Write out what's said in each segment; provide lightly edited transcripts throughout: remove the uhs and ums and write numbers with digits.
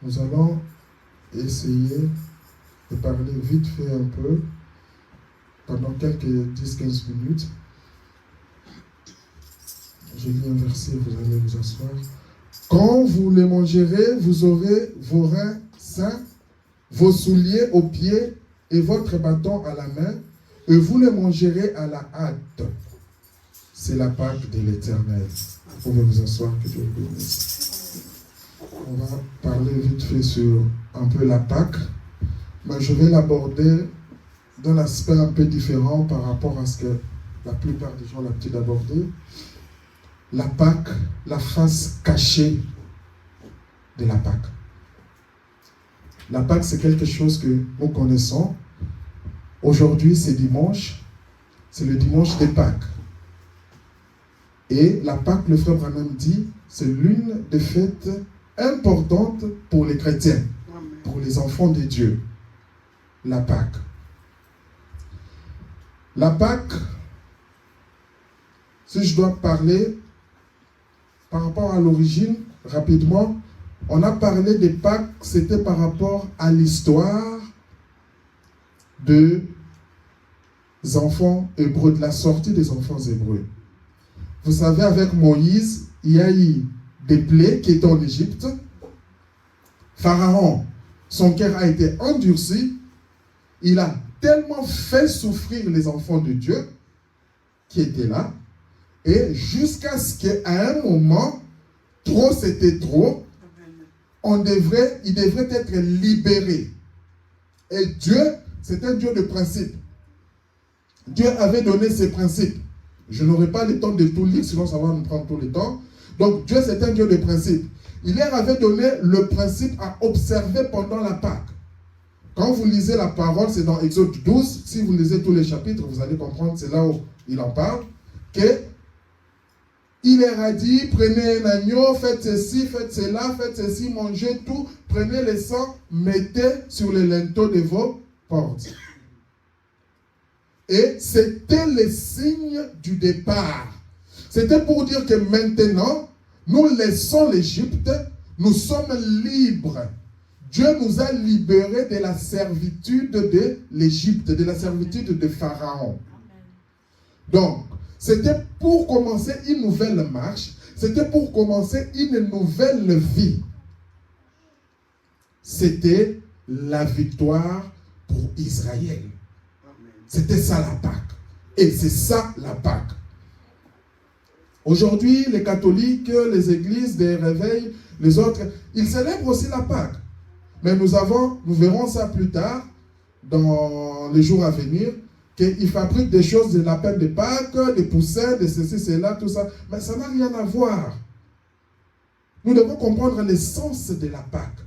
Nous allons essayer de parler vite fait un peu, pendant quelques 10-15 minutes. Je lis un verset, vous allez vous asseoir. Quand vous les mangerez, vous aurez vos reins sains, vos souliers aux pieds et votre bâton à la main, et vous les mangerez à la hâte. C'est la Pâque de l'Éternel. Vous pouvez vous asseoir, que Dieu vous bénisse. On va parler vite fait sur un peu la Pâque, mais je vais l'aborder d'un aspect un peu différent par rapport à ce que la plupart des gens ont l'habitude d'aborder. La Pâque, la face cachée de la Pâque. La Pâque, c'est quelque chose que nous connaissons. Aujourd'hui, c'est dimanche. C'est le dimanche des Pâques. Et la Pâque, le frère Branham dit, c'est l'une des fêtes importantes pour les chrétiens, pour les enfants de Dieu. La Pâque. La Pâque, si je dois parler par rapport à l'origine, rapidement, on a parlé des Pâques, c'était par rapport à l'histoire des enfants hébreux, de la sortie des enfants hébreux. Vous savez, avec Moïse, il y a eu des plaies qui étaient en Égypte. Pharaon, son cœur a été endurci. Il a tellement fait souffrir les enfants de Dieu qui étaient là. Et jusqu'à ce qu'à un moment, trop c'était trop, il devrait être libéré. Et Dieu, c'est un Dieu de principe. Dieu avait donné ses principes. Je n'aurai pas le temps de tout lire, sinon ça va nous prendre tout le temps. Donc Dieu, c'est un Dieu de principe. Il leur avait donné le principe à observer pendant la Pâque. Quand vous lisez la parole, c'est dans Exode 12. Si vous lisez tous les chapitres, vous allez comprendre, c'est là où il en parle. Il leur a dit, prenez un agneau, faites ceci, faites cela, faites ceci, mangez tout, prenez le sang, mettez sur les linteaux de vos portes. Et c'était le signe du départ. C'était pour dire que maintenant, nous laissons l'Égypte, nous sommes libres. Dieu nous a libérés de la servitude de l'Égypte, de la servitude de Pharaon. Donc, c'était pour commencer une nouvelle marche, c'était pour commencer une nouvelle vie. C'était la victoire pour Israël. C'était ça la Pâque. Et c'est ça la Pâque. Aujourd'hui, les catholiques, les églises, des réveils, les autres, ils célèbrent aussi la Pâque. Mais nous verrons ça plus tard, dans les jours à venir, qu'ils fabriquent des choses de la peine de Pâques, des poussins, de ceci, cela, tout ça. Mais ça n'a rien à voir. Nous devons comprendre l'essence de la Pâque.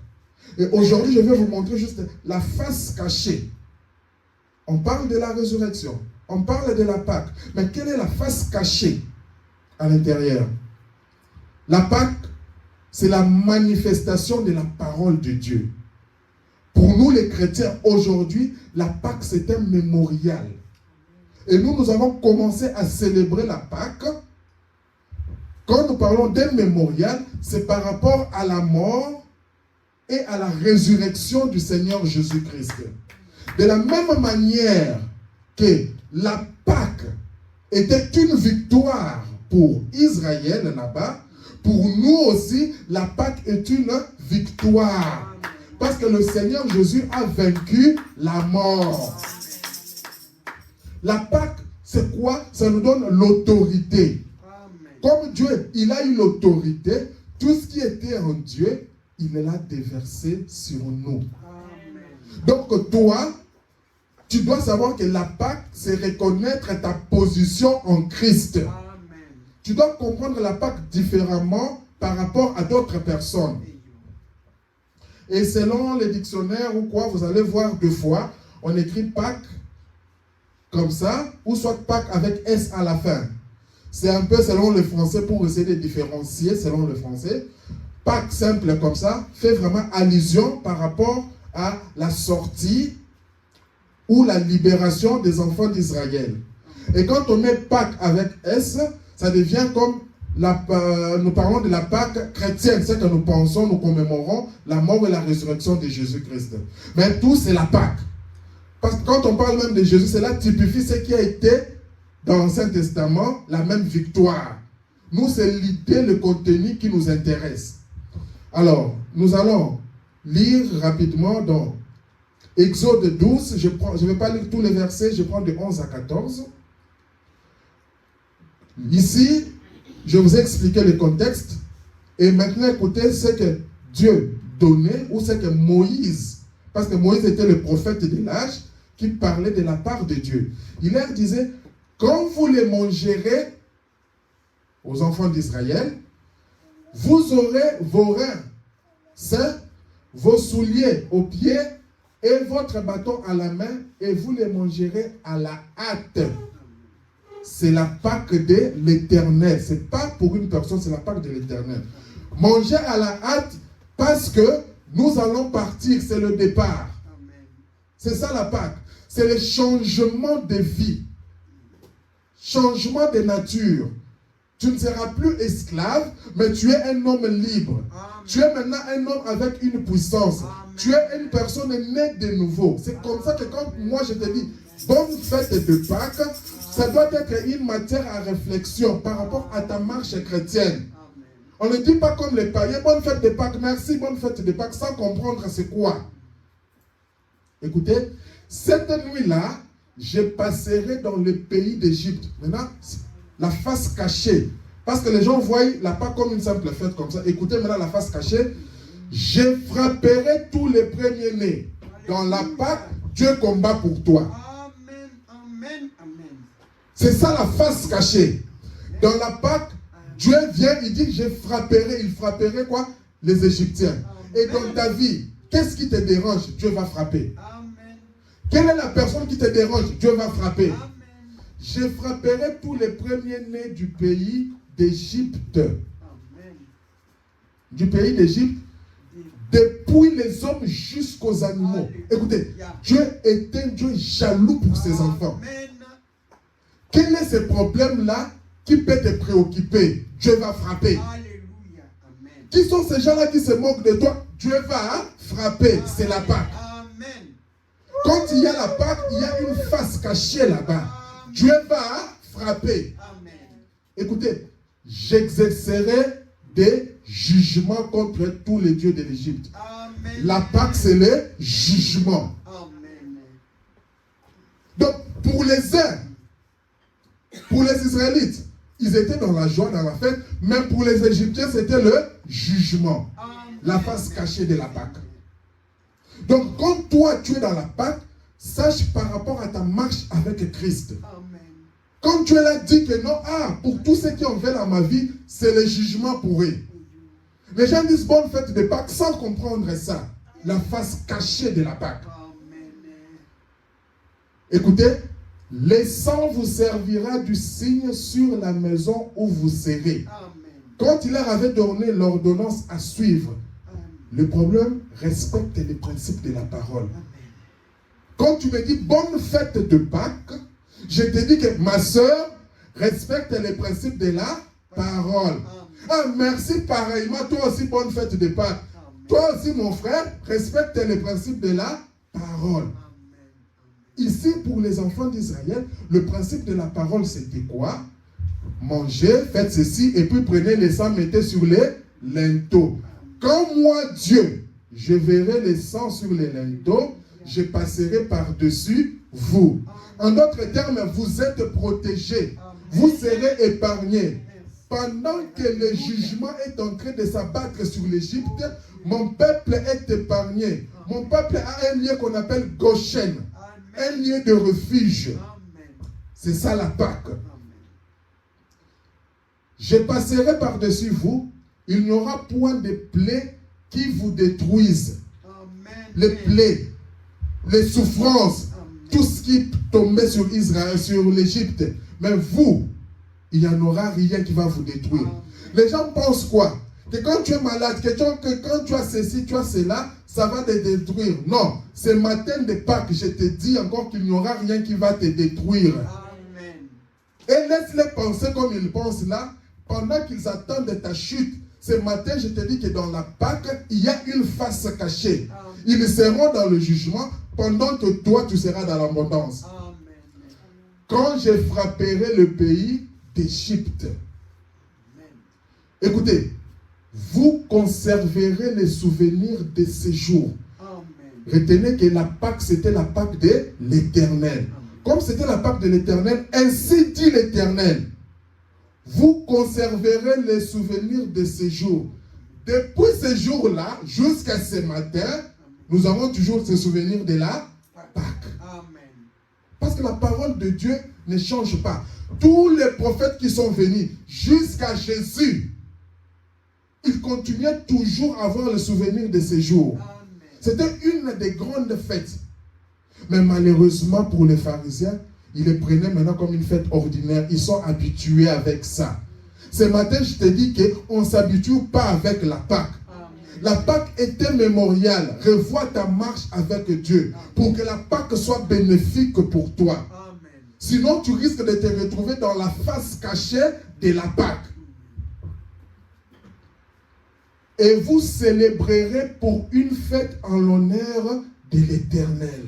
Et aujourd'hui, je vais vous montrer juste la face cachée. On parle de la résurrection, on parle de la Pâque. Mais quelle est la face cachée à l'intérieur? La Pâque, c'est la manifestation de la parole de Dieu. Pour nous les chrétiens, aujourd'hui, la Pâque, c'est un mémorial. Et nous avons commencé à célébrer la Pâque. Quand nous parlons d'un mémorial, c'est par rapport à la mort et à la résurrection du Seigneur Jésus-Christ. De la même manière que la Pâque était une victoire pour Israël là-bas, pour nous aussi, la Pâque est une victoire. Parce que le Seigneur Jésus a vaincu la mort. La Pâque, c'est quoi? Ça nous donne l'autorité. Comme Dieu, il a eu l'autorité, tout ce qui était en Dieu, il l'a déversé sur nous. Donc toi, tu dois savoir que la Pâque, c'est reconnaître ta position en Christ. Amen. Tu dois comprendre la Pâque différemment par rapport à d'autres personnes. Et selon les dictionnaires ou quoi, vous allez voir deux fois, on écrit Pâque comme ça, ou soit Pâque avec S à la fin. C'est un peu selon le français pour essayer de différencier selon le français. Pâque simple comme ça fait vraiment allusion par rapport à la sortie ou la libération des enfants d'Israël. Et quand on met Pâques avec S, ça devient comme nous parlons de la Pâque chrétienne, c'est que nous pensons, nous commémorons la mort et la résurrection de Jésus-Christ. Mais tout, c'est la Pâque. Parce que quand on parle même de Jésus, cela typifie ce qui a été dans l'Ancien Testament, la même victoire. Nous, c'est l'idée, le contenu qui nous intéresse. Alors, nous allons lire rapidement dans Exode 12. Je ne vais pas lire tous les versets, je prends de 11 à 14. Ici, je vous ai expliqué le contexte. Et maintenant, écoutez ce que Dieu donnait, ou ce que Moïse, parce que Moïse était le prophète de l'âge, qui parlait de la part de Dieu. Il leur disait, quand vous les mangerez aux enfants d'Israël, vous aurez vos reins sains, vos souliers aux pieds et votre bâton à la main, et vous les mangerez à la hâte. C'est la Pâque de l'Éternel. Ce n'est pas pour une personne, c'est la Pâque de l'Éternel. Manger à la hâte parce que nous allons partir, c'est le départ. C'est ça la Pâque. C'est le changement de vie. Changement de nature. Tu ne seras plus esclave, mais tu es un homme libre. Amen. Tu es maintenant un homme avec une puissance. Amen. Tu es une personne née de nouveau. C'est comme ça que quand moi je te dis, bonne fête de Pâques, ça doit être une matière à réflexion par rapport à ta marche chrétienne. Amen. On ne dit pas comme les païens, bonne fête de Pâques, merci, bonne fête de Pâques, sans comprendre c'est quoi. Écoutez, cette nuit-là, je passerai dans le pays d'Égypte. Maintenant, la face cachée. Parce que les gens voient la Pâque comme une simple fête comme ça. Écoutez maintenant la face cachée. Je frapperai tous les premiers-nés. Dans la Pâque, Dieu combat pour toi. Amen, amen, amen. C'est ça la face cachée. Dans la Pâque, Dieu vient, il dit, je frapperai. Il frapperait quoi? Les Égyptiens. Et dans ta vie, qu'est-ce qui te dérange? Dieu va frapper. Amen. Quelle est la personne qui te dérange? Dieu va frapper. Amen. Je frapperai tous les premiers-nés du pays d'Égypte. Amen. Du pays d'Égypte, depuis les hommes jusqu'aux animaux. Écoutez, Dieu est un Dieu jaloux pour ses enfants. Amen. Quel est ce problème-là qui peut te préoccuper? Dieu va frapper. Alléluia. Amen. Qui sont ces gens-là qui se moquent de toi? Dieu va frapper. C'est la Pâque. Amen. Quand il y a la Pâque, il y a une face cachée là-bas. Dieu va frapper. Amen. Écoutez, j'exercerai des jugements contre tous les dieux de l'Égypte. Amen. La Pâque, c'est le jugement. Amen. Donc, pour les uns, pour les Israélites, ils étaient dans la joie, dans la fête, mais pour les Égyptiens, c'était le jugement. Amen. La face cachée de la Pâque. Donc, quand toi, tu es dans la Pâque, sache par rapport à ta marche avec Christ. Amen. Quand Dieu l'a dit que non, pour tous ceux qui ont fait dans ma vie, c'est le jugement pour eux. Les gens disent bonne fête de Pâques sans comprendre ça. La face cachée de la Pâque. Amen. Écoutez, le sang vous servira du signe sur la maison où vous serez. Amen. Quand il leur avait donné l'ordonnance à suivre, le problème, respecte les principes de la parole. Quand tu me dis bonne fête de Pâques, je te dis que ma soeur respecte les principes de la parole. Ah, merci pareillement. Toi aussi, bonne fête de Pâques. Toi aussi, mon frère, respecte les principes de la parole. Ici, pour les enfants d'Israël, le principe de la parole, c'était quoi? Mangez, faites ceci, et puis prenez les sang, mettez sur les linteaux. Quand moi, Dieu, je verrai le sang sur les linteaux, je passerai par-dessus vous. En d'autres termes, vous êtes protégés. Vous serez épargnés. Pendant que le jugement est en train de s'abattre sur l'Égypte, mon peuple est épargné. Mon peuple a un lieu qu'on appelle Goshen. Un lieu de refuge. C'est ça la Pâque. Je passerai par-dessus vous. Il n'y aura point de plaies qui vous détruisent. Les plaies, les souffrances, tout ce qui tombait sur Israël, sur l'Égypte. Mais vous, il n'y en aura rien qui va vous détruire. Les gens pensent quoi? Que quand tu es malade, que quand tu as ceci, tu as cela, ça va te détruire. Non, ce matin de Pâques, je te dis encore qu'il n'y aura rien qui va te détruire. Amen. Et laisse-les penser comme ils pensent là. pendant qu'ils attendent ta chute, ce matin, je te dis que dans la Pâque, il y a une face cachée. Ils seront dans le jugement pendant que toi, tu seras dans l'abondance. Quand je frapperai le pays d'Égypte, écoutez, vous conserverez les souvenirs de ces jours. Retenez que la Pâque, c'était la Pâque de l'Éternel. Comme c'était la Pâque de l'Éternel, ainsi dit l'Éternel. Vous conserverez les souvenirs de ces jours. Depuis ce jour-là, jusqu'à ce matin, nous avons toujours ce souvenir de la Pâque. Parce que la parole de Dieu ne change pas. Tous les prophètes qui sont venus jusqu'à Jésus, ils continuaient toujours à avoir le souvenir de ces jours. C'était une des grandes fêtes. Mais malheureusement pour les pharisiens, ils les prenaient maintenant comme une fête ordinaire. Ils sont habitués avec ça. Ce matin, je te dis qu'on ne s'habitue pas avec la Pâque. La Pâque était mémoriale. Revois ta marche avec Dieu pour que la Pâque soit bénéfique pour toi. Sinon, tu risques de te retrouver dans la face cachée de la Pâque. Et vous célébrerez pour une fête en l'honneur de l'Éternel.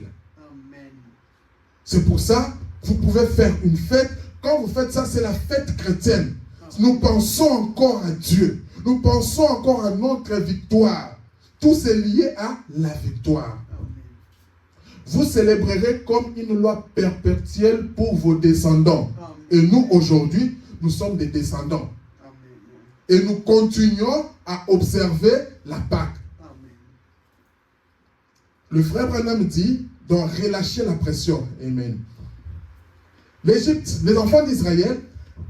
C'est pour ça que vous pouvez faire une fête. Quand vous faites ça, c'est la fête chrétienne. Nous pensons encore à Dieu. Nous pensons encore à notre victoire. Tout c'est lié à la victoire. Vous célébrerez comme une loi perpétuelle pour vos descendants. Et nous, aujourd'hui, nous sommes des descendants. Et nous continuons à observer la Pâque. Le frère Branham dit, donc relâchez la pression. Amen. L'Égypte, les enfants d'Israël,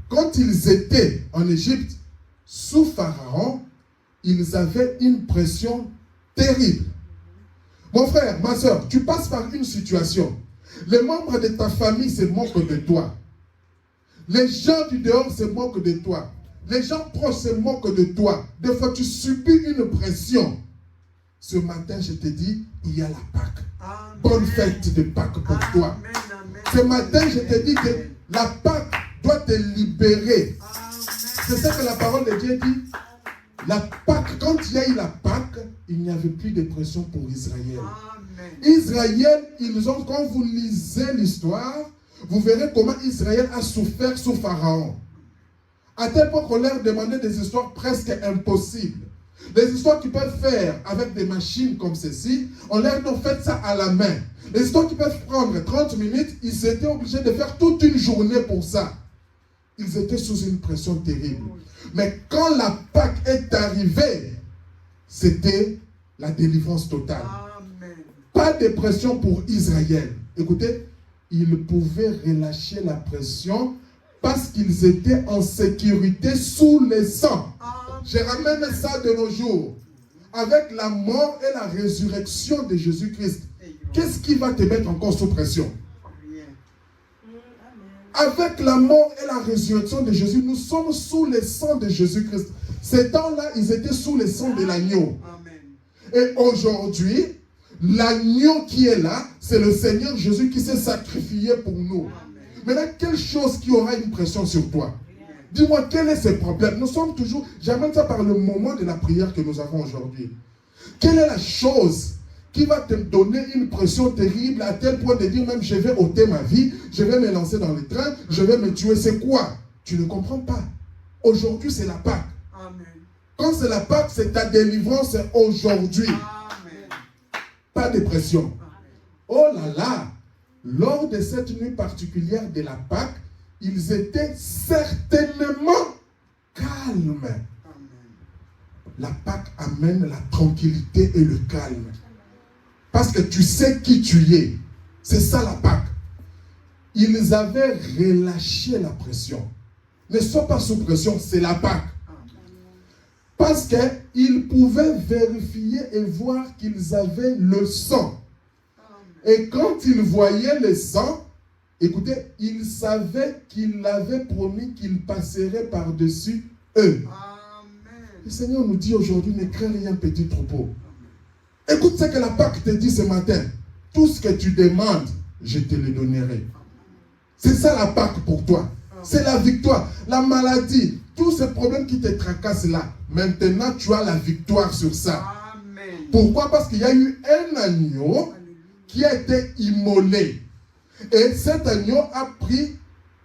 quand ils étaient en Égypte, sous Pharaon, ils avaient une pression terrible. Mon frère, ma soeur, tu passes par une situation. Les membres de ta famille se moquent de toi. Les gens du dehors se moquent de toi. Les gens proches se moquent de toi. Des fois, tu subis une pression. Ce matin, je te dis, il y a la Pâque. Amen. Bonne fête de Pâques pour toi. Amen. Ce matin, je te dis que la Pâque doit te libérer. C'est ça que la parole de Dieu dit. La Pâque, quand il y a eu la Pâque, il n'y avait plus de pression pour Israël. Amen. Israël, quand vous lisez l'histoire, vous verrez comment Israël a souffert sous Pharaon. À tel point qu'on leur demandait des histoires presque impossibles. Les histoires qu'ils peuvent faire avec des machines comme ceci, on leur dit faites ça à la main. Les histoires qui peuvent prendre 30 minutes, ils étaient obligés de faire toute une journée pour ça. Ils étaient sous une pression terrible. Mais quand la Pâque est arrivée, c'était la délivrance totale. Amen. Pas de pression pour Israël. Écoutez, ils pouvaient relâcher la pression parce qu'ils étaient en sécurité sous le sang. Je ramène ça de nos jours. Avec la mort et la résurrection de Jésus-Christ, qu'est-ce qui va te mettre encore sous pression? Avec la mort et la résurrection de Jésus, nous sommes sous le sang de Jésus-Christ. Ces temps-là, ils étaient sous le sang de l'agneau. Et aujourd'hui, l'agneau qui est là, c'est le Seigneur Jésus qui s'est sacrifié pour nous. Maintenant, quelle chose qui aura une pression sur toi? Dis-moi, quel est ce problème? Nous sommes toujours, j'amène ça par le moment de la prière que nous avons aujourd'hui. Quelle est la chose qui va te donner une pression terrible à tel point de dire même je vais ôter ma vie, je vais me lancer dans le train, je vais me tuer? C'est quoi? Tu ne comprends pas. Aujourd'hui, c'est la Pâque. Amen. Quand c'est la Pâque, c'est ta délivrance aujourd'hui. Amen. Pas de pression. Amen. Oh là là! Lors de cette nuit particulière de la Pâque, ils étaient certainement calmes. Amen. La Pâque amène la tranquillité et le calme. Parce que tu sais qui tu es. C'est ça la Pâque. Ils avaient relâché la pression. Ne sois pas sous pression, c'est la Pâque. Parce qu'ils pouvaient vérifier et voir qu'ils avaient le sang. Et quand ils voyaient le sang, écoutez, ils savaient qu'il avait promis qu'il passerait par-dessus eux. Amen. Le Seigneur nous dit aujourd'hui, ne crains rien, petit troupeau. Écoute ce que la Pâque te dit ce matin. Tout ce que tu demandes, je te le donnerai. C'est ça la Pâque pour toi. C'est la victoire. La maladie, tous ces problèmes qui te tracassent là, maintenant tu as la victoire sur ça. Amen. Pourquoi? Parce qu'il y a eu un agneau qui a été immolé. Et cet agneau a pris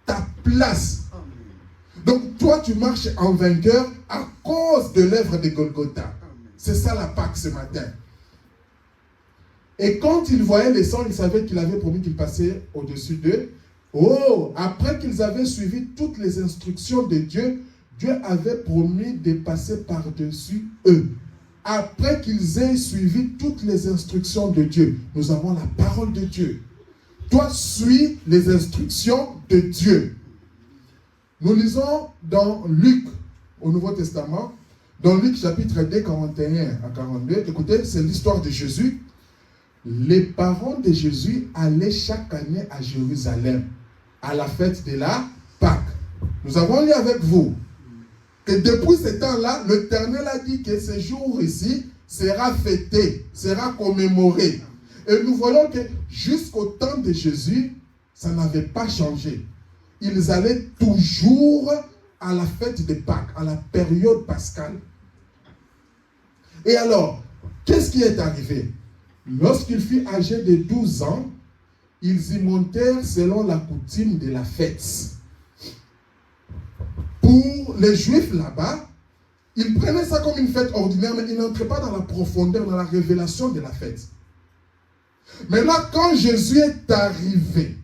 ta place. Amen. Donc toi, tu marches en vainqueur à cause de l'œuvre de Golgotha. Amen. C'est ça la Pâque ce matin. Et quand il voyait les sangs, il savait qu'il avait promis qu'il passait au-dessus d'eux. Oh, après qu'ils avaient suivi toutes les instructions de Dieu, Dieu avait promis de passer par-dessus eux. Après qu'ils aient suivi toutes les instructions de Dieu, nous avons la parole de Dieu. Toi, suis les instructions de Dieu. Nous lisons dans Luc, au Nouveau Testament, dans Luc chapitre 2, 41 à 42. Écoutez, c'est l'histoire de Jésus. Les parents de Jésus allaient chaque année à Jérusalem, à la fête de la Pâque. Nous avons lu avec vous que depuis ce temps-là, l'Éternel a dit que ce jour ici sera fêté, sera commémoré. Et nous voyons que jusqu'au temps de Jésus, ça n'avait pas changé. Ils allaient toujours à la fête de Pâques, à la période pascale. Et alors, qu'est-ce qui est arrivé? Lorsqu'il fut âgé de 12 ans, ils y montèrent selon la coutume de la fête. Pour les Juifs là-bas, ils prenaient ça comme une fête ordinaire, mais ils n'entraient pas dans la profondeur, dans la révélation de la fête. Maintenant, quand Jésus est arrivé,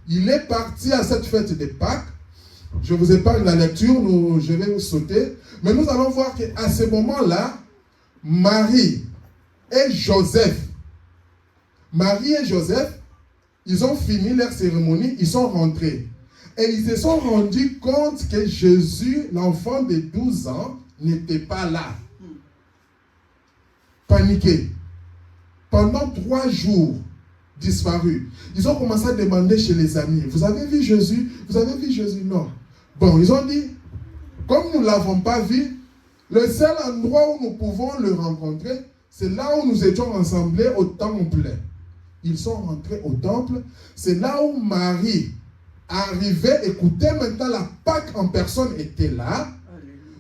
il est parti à cette fête de Pâques. Je vous épargne la lecture, je vais sauter. Mais nous allons voir qu'à ce moment-là, Marie et Joseph, ils ont fini leur cérémonie, ils sont rentrés. Et ils se sont rendus compte que Jésus, l'enfant de 12 ans, n'était pas là. Paniqués. Pendant 3 jours, disparu. Ils ont commencé à demander chez les amis, vous avez vu Jésus? Vous avez vu Jésus? Non. Bon, ils ont dit, comme nous ne l'avons pas vu, le seul endroit où nous pouvons le rencontrer, c'est là où nous étions rassemblés au temple. Ils sont rentrés au temple. C'est là où Marie arrivait. Écoutez, maintenant la Pâque en personne était là.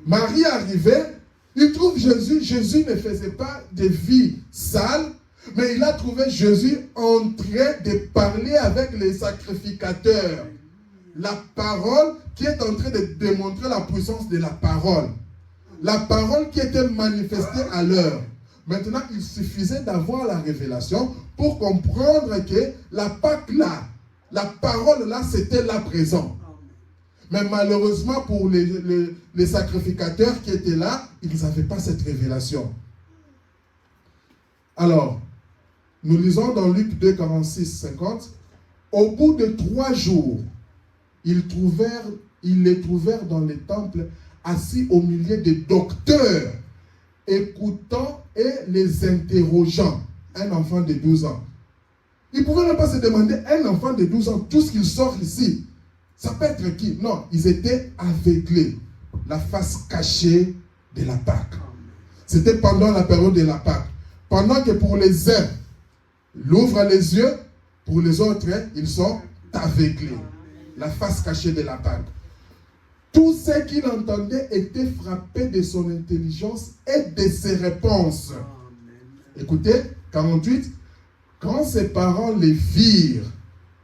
Marie arrivait. Il trouve Jésus. Jésus ne faisait pas de vie sale. Mais il a trouvé Jésus en train de parler avec les sacrificateurs. La parole qui est en train de démontrer la puissance de la parole. La parole qui était manifestée à l'heure. Maintenant, il suffisait d'avoir la révélation pour comprendre que la Pâque là, la parole là, c'était là présent. Mais malheureusement pour les sacrificateurs qui étaient là, ils n'avaient pas cette révélation. Alors, nous lisons dans Luc 2, 46, 50. Au bout de 3 jours, ils les trouvèrent dans les temples, assis au milieu des docteurs, écoutant et les interrogeant. Un enfant de 12 ans. Ils ne pouvaient même pas se demander, un enfant de 12 ans, tout ce qu'il sort ici, ça peut être qui? Non, ils étaient aveuglés. La face cachée de la Pâque. C'était pendant la période de la Pâque. Pendant que pour les uns, il ouvre les yeux, pour les autres, ils sont aveuglés. La face cachée de la Pâque. Tous ceux qui l'entendaient étaient frappés de son intelligence et de ses réponses. Écoutez, 48. Quand ses parents les virent,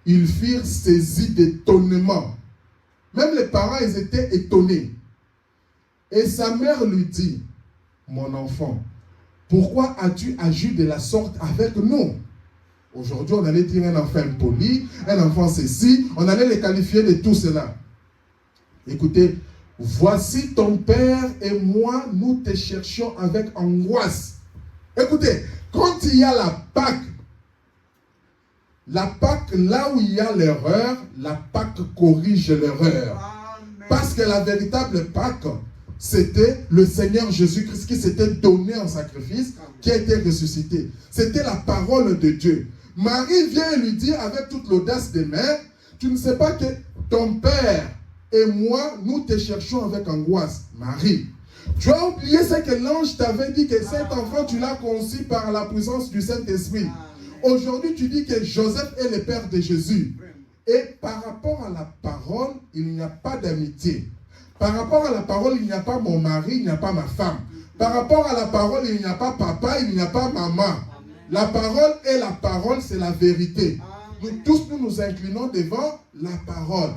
ils furent saisis d'étonnement. Même les parents, ils étaient étonnés. Et sa mère lui dit, mon enfant, pourquoi as-tu agi de la sorte avec nous? Aujourd'hui, on allait dire un enfant impoli, un enfant ceci, on allait les qualifier de tout cela. Écoutez, voici ton père et moi, nous te cherchions avec angoisse. Écoutez, quand il y a la Pâque, là où il y a l'erreur, la Pâque corrige l'erreur. Parce que la véritable Pâque, c'était le Seigneur Jésus-Christ qui s'était donné en sacrifice, qui a été ressuscité. C'était la parole de Dieu. Marie vient lui dire avec toute l'audace des mères, tu ne sais pas que ton père et moi, nous te cherchons avec angoisse. Marie, tu as oublié ce que l'ange t'avait dit, que cet enfant, tu l'as conçu par la puissance du Saint-Esprit. Aujourd'hui, tu dis que Joseph est le père de Jésus. Et par rapport à la parole, il n'y a pas d'amitié. Par rapport à la parole, il n'y a pas mon mari, il n'y a pas ma femme. Par rapport à la parole, il n'y a pas papa, il n'y a pas maman. La parole est la parole, c'est la vérité. Nous tous, nous nous inclinons devant la parole.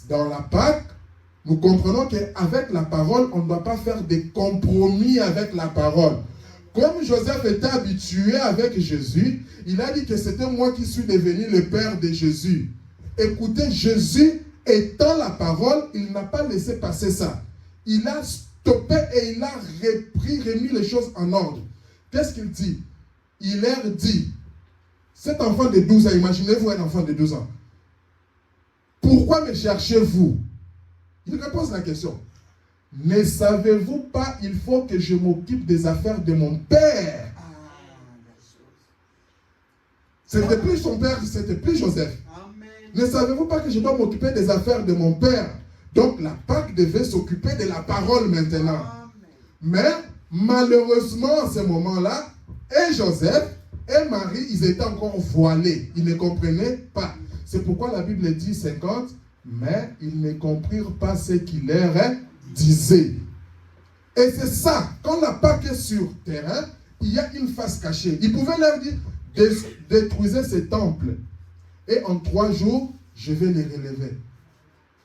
Dans la Pâque, nous comprenons qu'avec la parole, on ne doit pas faire des compromis avec la parole. Comme Joseph était habitué avec Jésus, il a dit que c'était moi qui suis devenu le père de Jésus. Écoutez, Jésus étant la parole, il n'a pas laissé passer ça. Il a stoppé et il a remis les choses en ordre. Qu'est-ce qu'il dit? Il leur dit, cet enfant de 12 ans, imaginez-vous un enfant de 12 ans. Pourquoi me cherchez-vous? Il repose la question. Ne savez-vous pas, il faut que je m'occupe des affaires de mon père. C'était plus son père, c'était plus Joseph. Amen. Ne savez-vous pas que je dois m'occuper des affaires de mon père? Donc la Pâque devait s'occuper de la parole maintenant. Amen. Mais malheureusement, à ce moment-là, et Joseph et Marie, ils étaient encore voilés. Ils ne comprenaient pas. C'est pourquoi la Bible dit 50, mais ils ne comprirent pas ce qu'il leur disait. Et c'est ça, quand la Pâque est sur terrain, il y a une face cachée. Il pouvait leur dire, détruisez ces temples. Et en 3 jours, je vais les relever.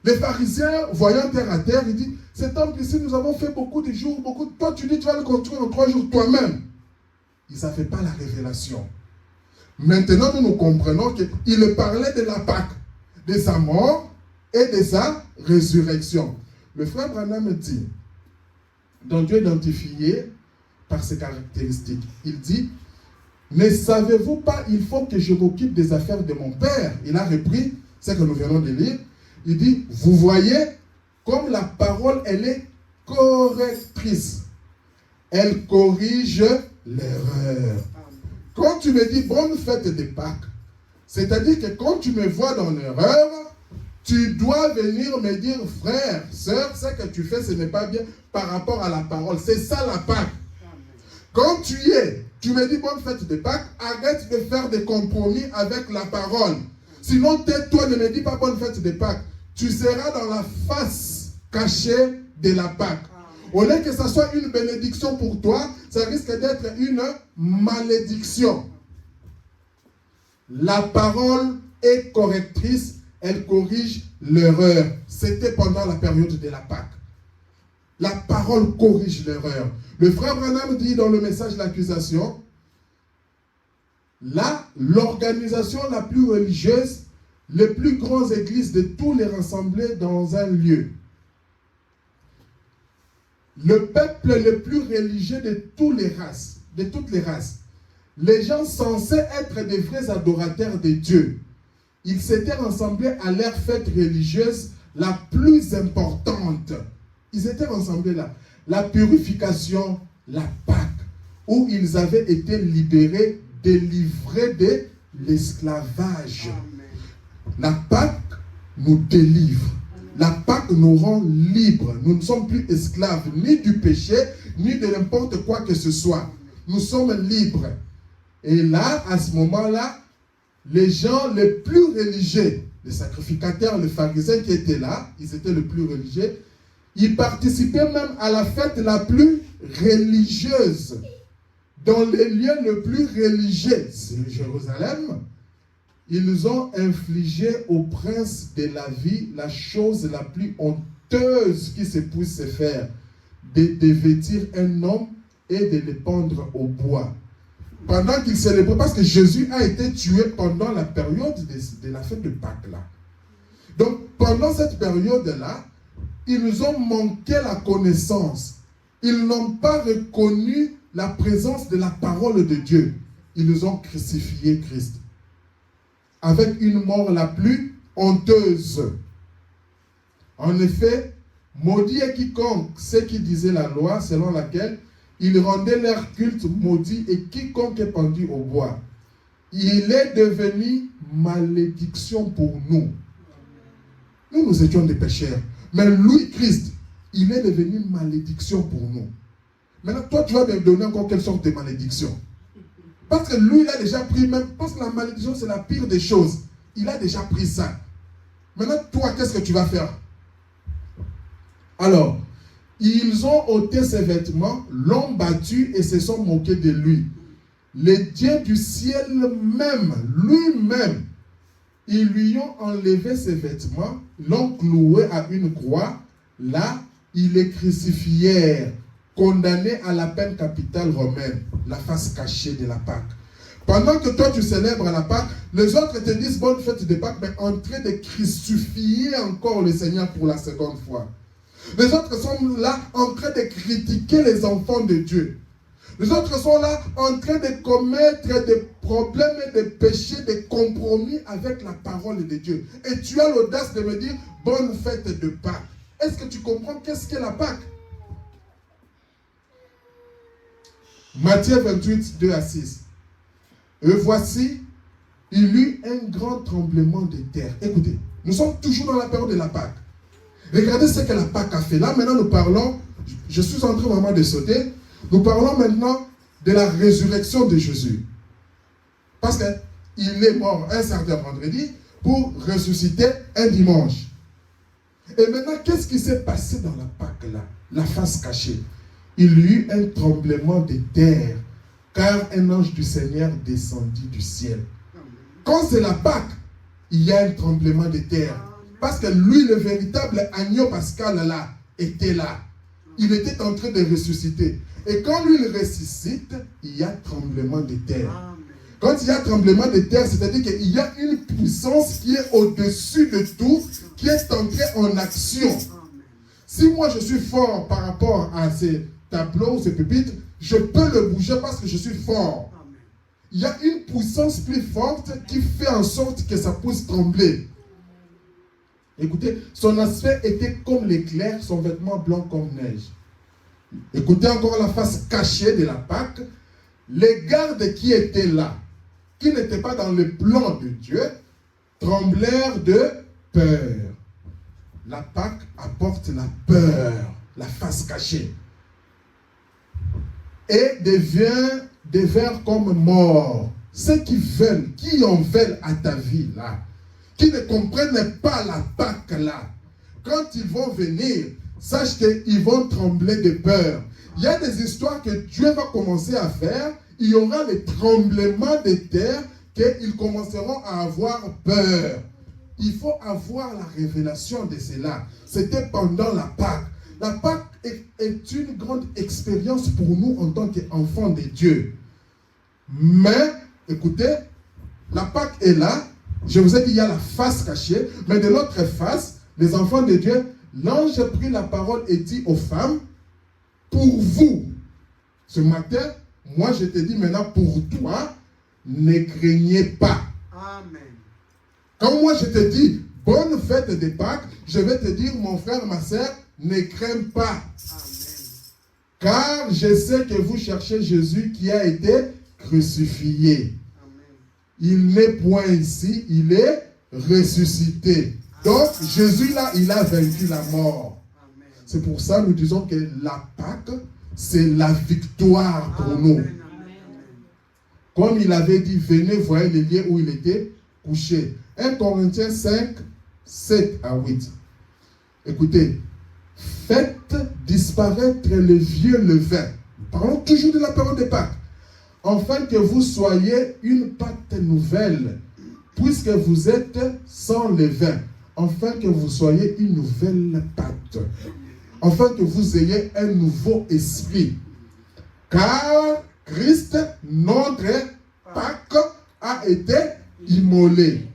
Les pharisiens, voyant terre à terre, ils disent, ces temples ici, nous avons fait beaucoup de jours, Toi, tu dis, tu vas le construire en 3 jours toi-même. Ils n'avaient pas la révélation. Maintenant, nous comprenons qu'il parlait de la Pâque, de sa mort et de sa résurrection. Le frère Branham dit, donc Dieu est identifié par ses caractéristiques. Il dit, ne savez-vous pas, il faut que je m'occupe des affaires de mon père. Il a repris ce que nous venons de lire. Il dit, vous voyez, comme la parole, elle est correctrice. Elle corrige l'erreur. Quand tu me dis bonne fête de Pâques, c'est-à-dire que quand tu me vois dans l'erreur, tu dois venir me dire, frère, sœur, ce que tu fais, ce n'est pas bien par rapport à la parole. C'est ça la Pâque. Quand tu me dis bonne fête de Pâques, arrête de faire des compromis avec la parole. Sinon, tais-toi, ne me dis pas bonne fête de Pâques. Tu seras dans la face cachée de la Pâque. Au lieu que ça soit une bénédiction pour toi, ça risque d'être une malédiction. La parole est correctrice, elle corrige l'erreur. C'était pendant la période de la Pâque. La parole corrige l'erreur. Le frère Branham dit dans le message de l'accusation, là, l'organisation la plus religieuse, les plus grandes églises de tous les rassemblés dans un lieu. Le peuple le plus religieux de toutes les races, les gens censés être des vrais adorateurs de Dieu, ils s'étaient rassemblés à leur fête religieuse la plus importante. Ils étaient rassemblés là. La purification, la Pâque, où ils avaient été libérés, délivrés de l'esclavage. La Pâque nous délivre. La Pâque nous rend libres. Nous ne sommes plus esclaves ni du péché, ni de n'importe quoi que ce soit. Nous sommes libres. Et là, à ce moment-là, les gens les plus religieux, les sacrificateurs, les pharisiens qui étaient là, ils étaient les plus religieux, ils participaient même à la fête la plus religieuse. Dans les lieux les plus religieux, c'est Jérusalem, ils ont infligé au prince de la vie la chose la plus honteuse qui se puisse se faire, de vêtir un homme et de le pendre au bois. Pendant qu'ils célébraient, parce que Jésus a été tué pendant la période de la fête de Pâques là. Donc pendant cette période-là, ils ont manqué la connaissance. Ils n'ont pas reconnu la présence de la parole de Dieu. Ils ont crucifié Christ avec une mort la plus honteuse. En effet, maudit est quiconque, ceux qui disaient la loi selon laquelle ils rendaient leur culte maudit et quiconque est pendu au bois. Il est devenu malédiction pour nous. Nous étions des pécheurs. Mais lui, Christ, il est devenu malédiction pour nous. Maintenant, toi, tu vas me donner encore quelle sorte de malédiction? Parce que lui, il a déjà pris même, parce que la malédiction, c'est la pire des choses. Il a déjà pris ça. Maintenant, toi, qu'est-ce que tu vas faire? Alors, ils ont ôté ses vêtements, l'ont battu et se sont moqués de lui. Le Dieu du ciel même, lui-même, ils lui ont enlevé ses vêtements, l'ont cloué à une croix. Là, ils le crucifièrent, condamné à la peine capitale romaine, la face cachée de la Pâque. Pendant que toi tu célèbres la Pâque, les autres te disent bonne fête de Pâques, mais en train de crucifier encore le Seigneur pour la seconde fois. Les autres sont là en train de critiquer les enfants de Dieu. Les autres sont là en train de commettre des problèmes, des péchés, des compromis avec la parole de Dieu. Et tu as l'audace de me dire bonne fête de Pâques. Est-ce que tu comprends qu'est-ce qu'est la Pâque? Matthieu 28, 2 à 6. Et voici, il eut un grand tremblement de terre. Écoutez, nous sommes toujours dans la période de la Pâque. Regardez ce que la Pâque a fait. Là, maintenant, nous parlons, je suis en train vraiment de sauter, nous parlons maintenant de la résurrection de Jésus. Parce qu'il est mort un certain vendredi pour ressusciter un dimanche. Et maintenant, qu'est-ce qui s'est passé dans la Pâque là? La face cachée. Il y eut un tremblement de terre, car un ange du Seigneur descendit du ciel. Quand c'est la Pâque, il y a un tremblement de terre. Parce que lui, le véritable agneau pascal là, était là. Il était en train de ressusciter. Et quand lui, il ressuscite, il y a tremblement de terre. Quand il y a tremblement de terre, c'est-à-dire qu'il y a une puissance qui est au-dessus de tout, qui est entrée en action. Si moi, je suis fort par rapport à ces tableaux, ces pupitres, je peux le bouger parce que je suis fort. Il y a une puissance plus forte qui fait en sorte que ça puisse trembler. Écoutez, son aspect était comme l'éclair, son vêtement blanc comme neige. Écoutez encore la face cachée de la Pâque. Les gardes qui étaient là, qui n'étaient pas dans le plan de Dieu, tremblèrent de peur. La Pâque apporte la peur, la face cachée. Et devinrent comme morts. Ceux qui veulent, qui en veulent à ta vie là, qui ne comprennent pas la Pâque là, quand ils vont venir, sache qu'ils vont trembler de peur. Il y a des histoires que Dieu va commencer à faire. Il y aura les tremblements de terre qu'ils commenceront à avoir peur. Il faut avoir la révélation de cela. C'était pendant la Pâque. La Pâque est une grande expérience pour nous en tant qu'enfants de Dieu. Mais, écoutez, la Pâque est là. Je vous ai dit, il y a la face cachée. Mais de l'autre face, les enfants de Dieu, l'ange prit la parole et dit aux femmes, pour vous, ce matin, moi je te dis maintenant pour toi, ne craignez pas. Amen. Quand moi je te dis, bonne fête de Pâques, je vais te dire, mon frère, ma soeur, ne crains pas. Amen. Car je sais que vous cherchez Jésus qui a été crucifié. Amen. Il n'est point ici, il est ressuscité. Donc Jésus là, il a vaincu la mort. Amen. C'est pour ça que nous disons que la Pâque, c'est la victoire pour nous. Amen. Comme il avait dit, venez voir le lieu où il était couché. 1 Corinthiens 5, 7 à 8. Écoutez, faites disparaître le vieux levain. Parlons toujours de la période de Pâques. Afin que vous soyez une pâte nouvelle, puisque vous êtes sans levain. Afin que vous soyez une nouvelle pâte. Afin que vous ayez un nouveau esprit. Car Christ, notre Pâque, a été immolé.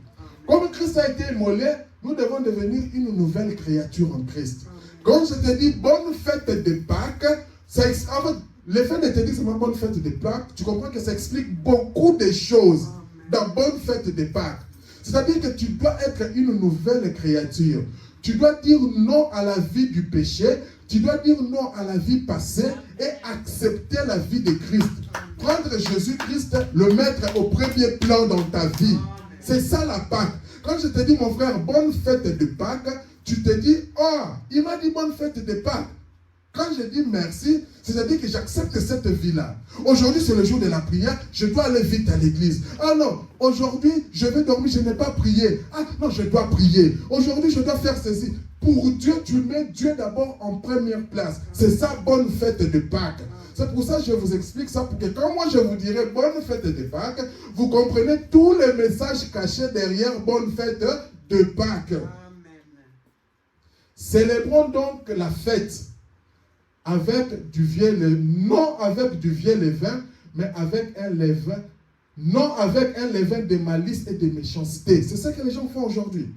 Comme Christ a été immolé, nous devons devenir une nouvelle créature en Christ. Quand je te dis bonne fête de Pâques, le fait de te dire c'est ma bonne fête de Pâques, tu comprends que ça explique beaucoup de choses dans bonne fête de Pâques. C'est-à-dire que tu dois être une nouvelle créature. Tu dois dire non à la vie du péché. Tu dois dire non à la vie passée et accepter la vie de Christ. Prendre Jésus-Christ, le mettre au premier plan dans ta vie. C'est ça la Pâque. Quand je te dis, mon frère, bonne fête de Pâques, tu te dis, oh, il m'a dit bonne fête de Pâques. Quand je dis merci, c'est-à-dire que j'accepte cette vie-là. Aujourd'hui, c'est le jour de la prière, je dois aller vite à l'église. Ah non, aujourd'hui, je vais dormir, je n'ai pas prié. Ah non, je dois prier. Aujourd'hui, je dois faire ceci. pour Dieu, tu mets Dieu d'abord en première place. C'est ça, bonne fête de Pâques. C'est pour ça que je vous explique ça, pour que quand moi je vous dirai bonne fête de Pâques, vous comprenez tous les messages cachés derrière bonne fête de Pâques. Célébrons donc la fête avec du vieil, non avec du vieil levain, mais avec un levain, non avec un levain de malice et de méchanceté. C'est ça que les gens font aujourd'hui.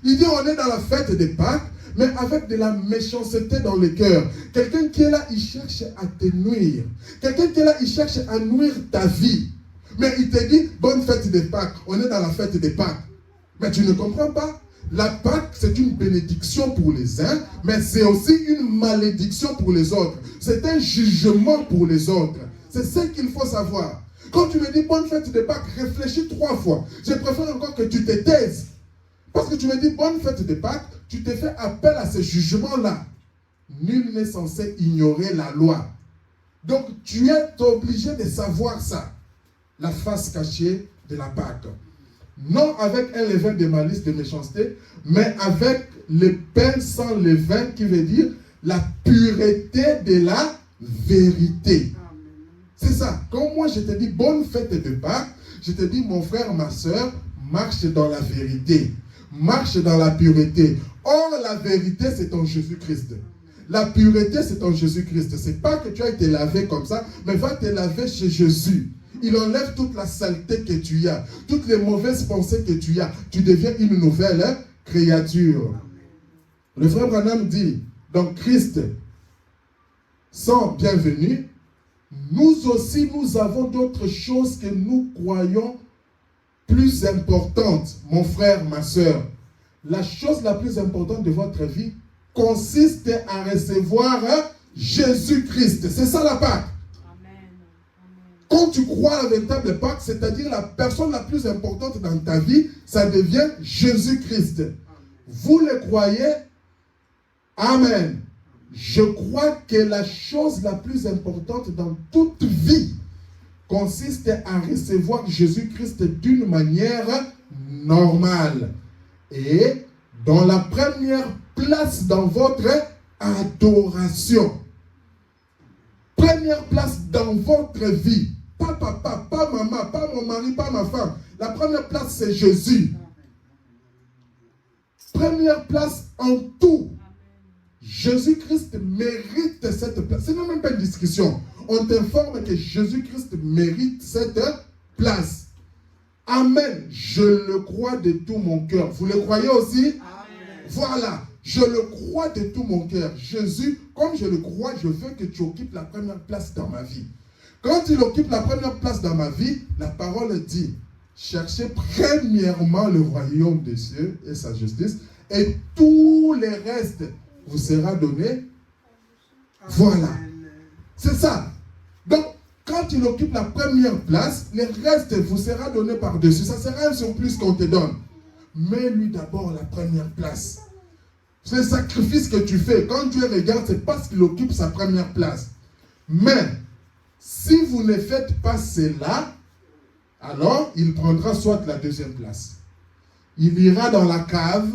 Il dit on est dans la fête des Pâques, mais avec de la méchanceté dans le cœur. Quelqu'un qui est là, il cherche à te nuire. Quelqu'un qui est là, il cherche à nuire ta vie. Mais il te dit, bonne fête des Pâques. On est dans la fête des Pâques. Mais tu ne comprends pas. La Pâque, c'est une bénédiction pour les uns, mais c'est aussi une malédiction pour les autres. C'est un jugement pour les autres. C'est ce qu'il faut savoir. Quand tu me dis bonne fête des Pâques, réfléchis 3 fois. Je préfère encore que tu te taises. Parce que tu me dis bonne fête de Pâques, tu te fais appel à ce jugement-là. Nul n'est censé ignorer la loi. Donc tu es obligé de savoir ça. La face cachée de la Pâque. Non avec un levain de malice, de méchanceté, mais avec le pain sans levain, qui veut dire la pureté de la vérité. C'est ça. Quand moi je te dis bonne fête de Pâques, je te dis mon frère, ma soeur, marche dans la vérité. Marche dans la pureté. Or, la vérité, c'est en Jésus-Christ. La pureté, c'est en Jésus-Christ. C'est pas que tu as été lavé comme ça, mais va te laver chez Jésus. Il enlève toute la saleté que tu as, toutes les mauvaises pensées que tu as. Tu deviens une nouvelle créature. Le frère Branham dit, dans Christ, sans bienvenue, nous aussi, nous avons d'autres choses que nous croyons plus importante, mon frère, ma soeur. La chose la plus importante de votre vie consiste à recevoir Jésus-Christ. C'est ça la Pâque. Amen. Quand tu crois à la véritable Pâque, c'est-à-dire la personne la plus importante dans ta vie, ça devient Jésus-Christ. Vous le croyez? Amen. Je crois que la chose la plus importante dans toute vie consiste à recevoir Jésus-Christ d'une manière normale. Et dans la première place dans votre adoration. Première place dans votre vie. Pas papa, pas maman, pas mon mari, pas ma femme. La première place, c'est Jésus. Première place en tout. Jésus-Christ mérite cette place. Ce n'est même pas une discussion. On t'informe que Jésus-Christ mérite cette place. Amen. Je le crois de tout mon cœur. Vous le croyez aussi? Amen. Voilà. Je le crois de tout mon cœur. Jésus, comme je le crois, je veux que tu occupes la première place dans ma vie. Quand il occupe la première place dans ma vie, la parole dit, cherchez premièrement le royaume des cieux et sa justice, et tout le reste vous sera donné. Voilà. C'est ça. Donc, quand il occupe la première place, le reste vous sera donné par-dessus. Ça sera un surplus qu'on te donne. Mets-lui d'abord la première place. C'est le sacrifice que tu fais. Quand Dieu regarde, c'est parce qu'il occupe sa première place. Mais, si vous ne faites pas cela, alors il prendra soit la deuxième place. Il ira dans la cave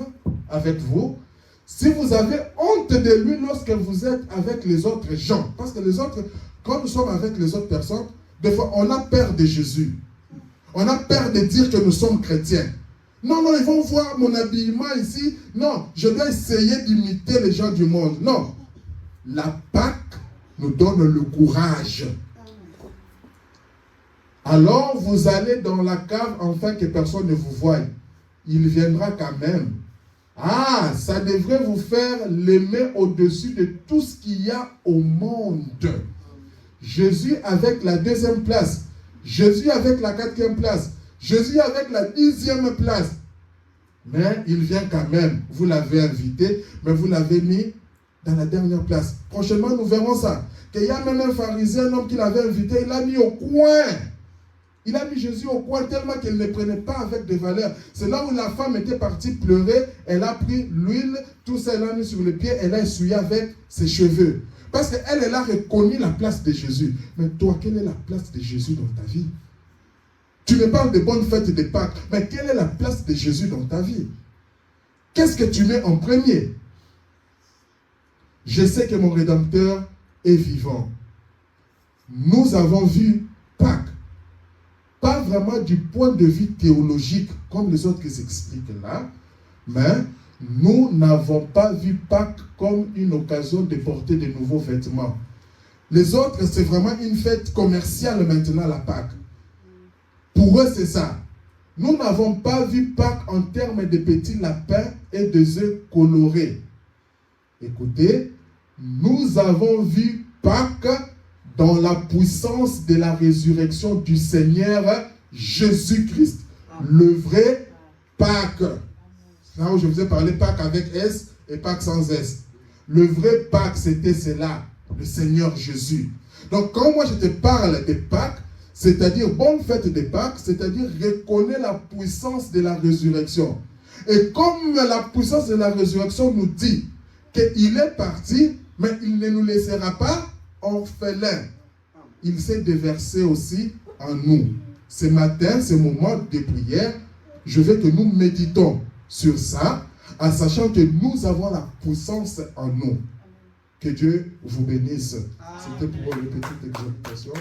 avec vous. Si vous avez honte de lui lorsque vous êtes avec les autres gens, parce que les autres, quand nous sommes avec les autres personnes, des fois on a peur de Jésus. On a peur de dire que nous sommes chrétiens. Non, non, ils vont voir mon habillement ici. Non, je dois essayer d'imiter les gens du monde. Non. La Pâque nous donne le courage. Alors vous allez dans la cave afin que personne ne vous voie. Il viendra quand même. Ah, ça devrait vous faire l'aimer au-dessus de tout ce qu'il y a au monde. Jésus avec la deuxième place. Jésus avec la quatrième place. Jésus avec la 10e place. Mais il vient quand même. Vous l'avez invité, mais vous l'avez mis dans la dernière place. Prochainement, nous verrons ça. Qu'il y a même un pharisien, un homme qui l'avait invité, il l'a mis au coin. Il a mis Jésus au coin tellement qu'elle ne prenait pas avec des valeurs. C'est là où la femme était partie pleurer. Elle a pris l'huile, tout ça, elle a mis sur le pied, elle a essuyé avec ses cheveux. Parce qu'elle, elle a reconnu la place de Jésus. Mais toi, quelle est la place de Jésus dans ta vie? Tu me parles de bonnes fêtes de Pâques, mais quelle est la place de Jésus dans ta vie? qu'est-ce que tu mets en premier? Je sais que mon Rédempteur est vivant. Nous avons vu Pâques. Pas vraiment du point de vue théologique, comme les autres qui s'expliquent là, mais nous n'avons pas vu Pâques comme une occasion de porter de nouveaux vêtements. Les autres, c'est vraiment une fête commerciale maintenant, la Pâques. Pour eux, c'est ça. Nous n'avons pas vu Pâques en termes de petits lapins et de œufs colorés. Écoutez, nous avons vu Pâques dans la puissance de la résurrection du Seigneur Jésus-Christ. Le vrai Pâques. Là où je vous ai parlé Pâques avec S et Pâques sans S. Le vrai Pâques, c'était cela, le Seigneur Jésus. Donc quand moi je te parle de Pâques, c'est-à-dire bonne fête de Pâques, c'est-à-dire reconnais la puissance de la résurrection. Et comme la puissance de la résurrection nous dit qu'il est parti, mais il ne nous laissera pas orphelins. Il s'est déversé aussi en nous. Ce matin, ce moment de prière, je veux que nous méditons sur ça, en sachant que nous avons la puissance en nous. Que Dieu vous bénisse. C'était pour une petite exhortation.